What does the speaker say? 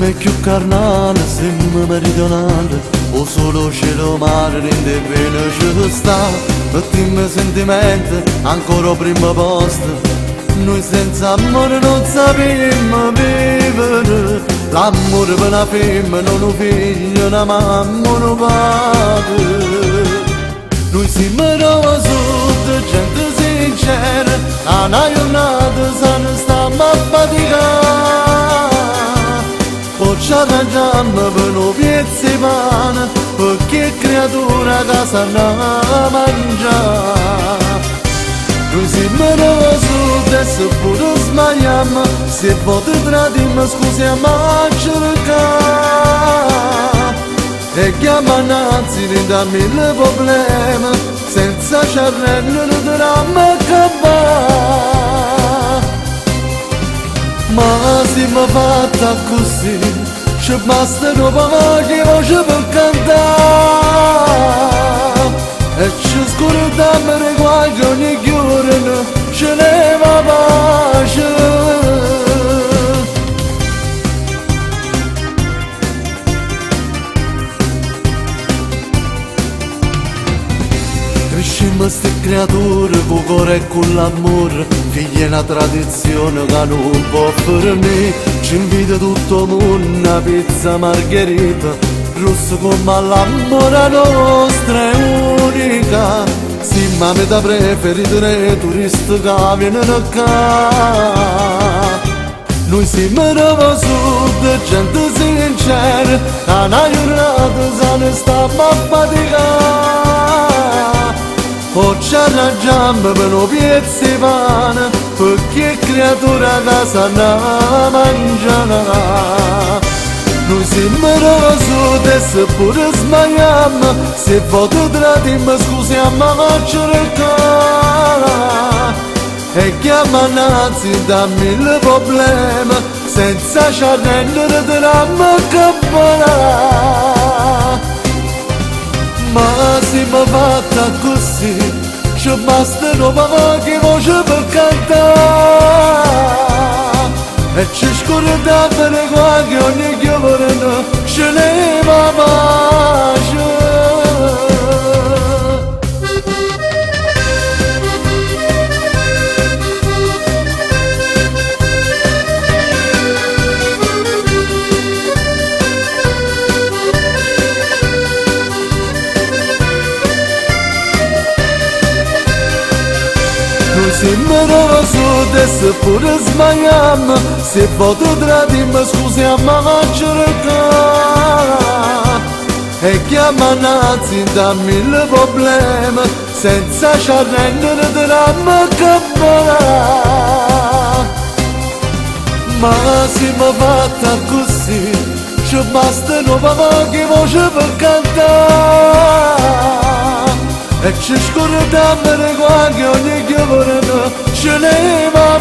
è più carnale, siamo meridionale, o solo cielo mare rende bene ci sta, mettiamo sentimenti ancora prima posto, noi senza amore non sappiamo vivere, l'amore per una femmina, un figlio, una mamma, un padre. Noi siamo da sud, gente sincera, a una giornata se ne stiamo a faticare. Poi ci arrangiamo per un piezzo di pane, perché creatura che sa da mangiare. Noi siamo da sud e se pure sbagliamo, se volte tradiamo scusiamo a cercare. E chiamano anzi da mille problemi, senza ci arrendere dramma che va. Ma siamo fatta così, ci basta poche voci per cantare. E ci scordiamo di qualche ogni giorno, ce ne va pace. Crescimmo ste creature con cuore e con l'amore, figli è una tradizione che non può fermare. Ci invita tutto il mondo una pizza margherita, rosso come l'amore nostra è unica. Siamo a metà preferita dei turisti che vienono qua. Noi siamo da sud, gente sincera, a una giornata se ne stiamo a faticare. O ci arrangiamo per un piezzo di pane, perché creatura che sa da mangiare. Noi siamo da sud e se pure sbagliamo, se volte tradiamo scusiamo a cercare. E chiamano anzi da mille problemi, senza ci arrendere dramma che va. Ma siamo fatta così, ci bastano poche voci per cantare. E ci scordiamo di qualche ogni giorno, ce ne va pace. Noi siamo da sud e se pure sbagliamo, se volte tradiamo scusiamo a cercare. E chiamano anzi da mille problemi, senza ci arrendere dramma che va. Ma siamo fatta così, ci bastano poche voci per cantare. E ci scordiamo di qualche ogni giorno, ce ne va